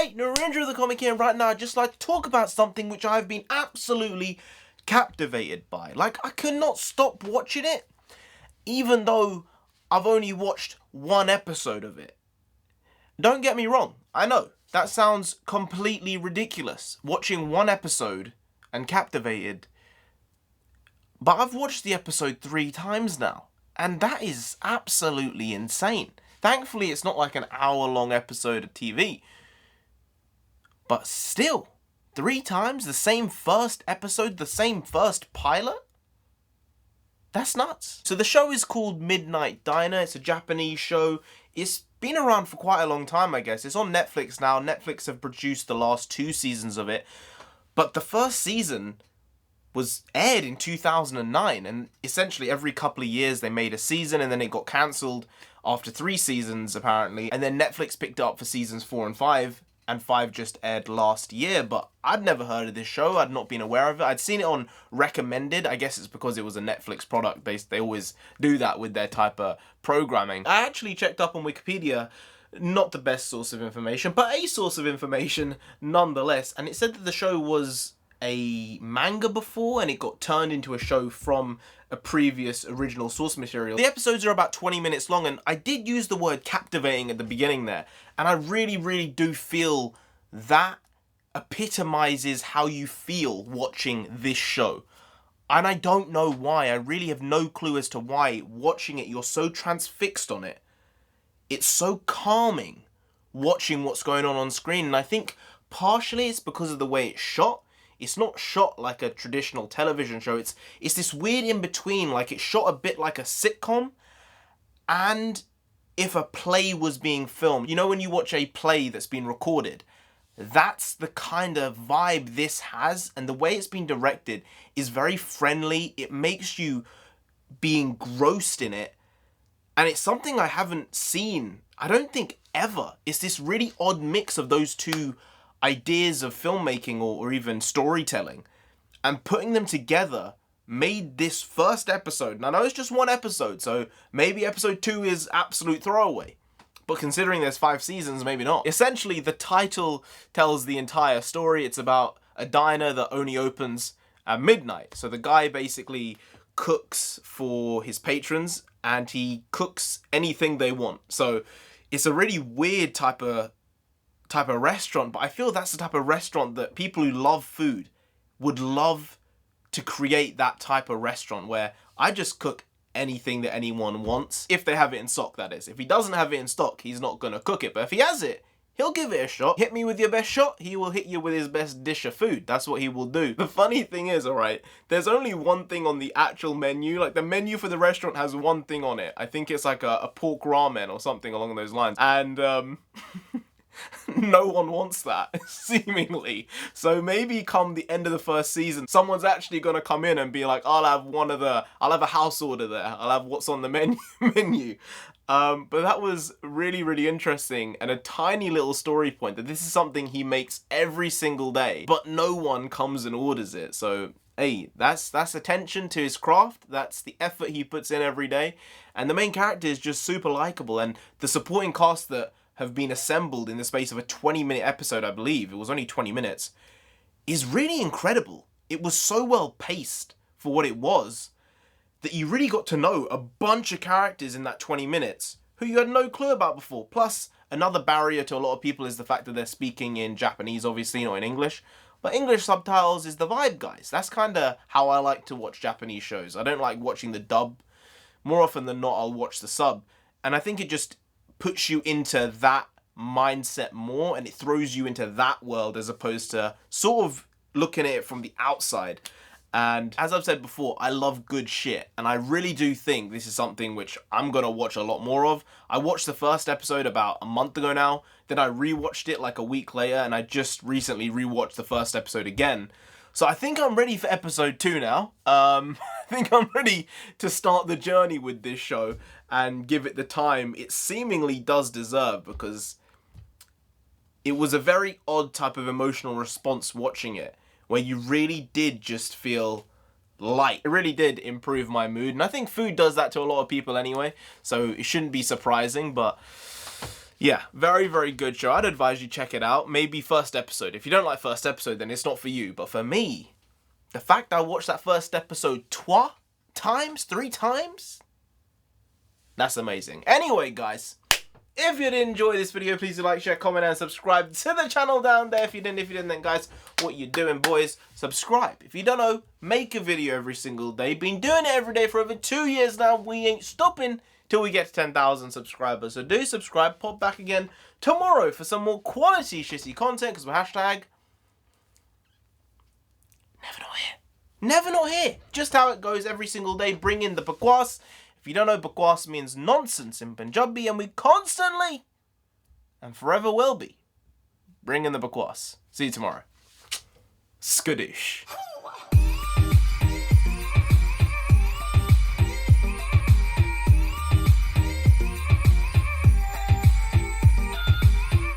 Hey, NarendraTheComic here, and right now I'd just like to talk about something which I've been absolutely captivated by. Like, I could not stop watching it, even though I've only watched one episode of it. Don't get me wrong, I know, that sounds completely ridiculous, watching one episode and captivated. But I've watched the episode 3 times now, and that is absolutely insane. Thankfully, it's not like an hour-long episode of TV. But still, 3 times, the same first episode, the same first pilot? That's nuts. So the show is called Midnight Diner. It's a Japanese show. It's been around for quite a long time, I guess. It's on Netflix now. Netflix have produced the last 2 seasons of it. But the first season was aired in 2009, and essentially every couple of years they made a season, and then it got cancelled after 3 seasons apparently, and then Netflix picked it up for seasons 4 and 5, and 5 just aired last year. But I'd never heard of this show. I'd not been aware of it. I'd seen it on recommended. I guess it's because it was a Netflix product. They always do that with their type of programming. I actually checked up on Wikipedia. Not the best source of information, but a source of information nonetheless, and it said that the show was a manga before and it got turned into a show from a previous original source material. The episodes are about 20 minutes long, and I did use the word captivating at the beginning there, and I really do feel that epitomizes how you feel watching this show. And I don't know why. I really have no clue as to why. Watching it, you're so transfixed on it. It's so calming watching what's going on screen, and I think partially it's because of the way it's shot. It's not shot like a traditional television show. It's this weird in-between, like it's shot a bit like a sitcom, and if a play was being filmed. You know when you watch a play that's been recorded? That's the kind of vibe this has, and the way it's been directed is very friendly. It makes you be engrossed in it, and it's something I haven't seen, I don't think, ever. It's this really odd mix of those two ideas of filmmaking or even storytelling, and putting them together made this first episode, and I know it's just one episode, so maybe episode 2 is absolute throwaway, but considering there's 5 seasons, maybe not. Essentially, the title tells the entire story. It's about a diner that only opens at midnight. So the guy basically cooks for his patrons, and he cooks anything they want. So it's a really weird type of restaurant, but I feel that's the type of restaurant that people who love food would love to create. That type of restaurant where I just cook anything that anyone wants, if they have it in stock, that is. If he doesn't have it in stock, he's not gonna cook it, but if he has it, he'll give it a shot. Hit me with your best shot, he will hit you with his best dish of food. That's what he will do. The funny thing is, alright, there's only one thing on the actual menu. Like, the menu for the restaurant has one thing on it. I think it's like a pork ramen or something along those lines. And, no one wants that, seemingly. So maybe come the end of the first season, someone's actually gonna come in and be like, I'll have a house order there. I'll have what's on the menu. But that was really interesting, and a tiny little story point that this is something he makes every single day, but no one comes and orders it. So hey, that's attention to his craft. That's the effort he puts in every day, and the main character is just super likable, and the supporting cast that have been assembled in the space of a 20-minute episode, I believe, it was only 20 minutes, is really incredible. It was so well paced for what it was that you really got to know a bunch of characters in that 20 minutes who you had no clue about before. Plus, another barrier to a lot of people is the fact that they're speaking in Japanese, obviously, not in English. But English subtitles is the vibe, guys. That's kind of how I like to watch Japanese shows. I don't like watching the dub. More often than not, I'll watch the sub. And I think it just puts you into that mindset more, and it throws you into that world as opposed to sort of looking at it from the outside. And as I've said before, I love good shit, and I really do think this is something which I'm gonna watch a lot more of. I watched the first episode about a month ago now, then I rewatched it like a week later, and I just recently rewatched the first episode again. So I think I'm ready for episode 2 now. I think I'm ready to start the journey with this show and give it the time it seemingly does deserve, because it was a very odd type of emotional response watching it, where you really did just feel light. It really did improve my mood, and I think food does that to a lot of people anyway, so it shouldn't be surprising. But Yeah, very, very good show. I'd advise you check it out. Maybe first episode. If you don't like first episode, then it's not for you. But for me, the fact I watched that first episode three times, that's amazing. Anyway, guys, if you did enjoy this video, please do like, share, comment, and subscribe to the channel down there. If you didn't, then guys, what you doing, boys? Subscribe. If you don't know, make a video every single day. Been doing it every day for over 2 years now. We ain't stopping till we get to 10,000 subscribers. So do subscribe. Pop back again tomorrow for some more quality shitty content, because we're hashtag never not here. Never not here. Just how it goes every single day. Bring in the bakwas. If you don't know, bakwas means nonsense in Punjabi, and we constantly and forever will be bring in the bakwas. See you tomorrow. Skadoosh.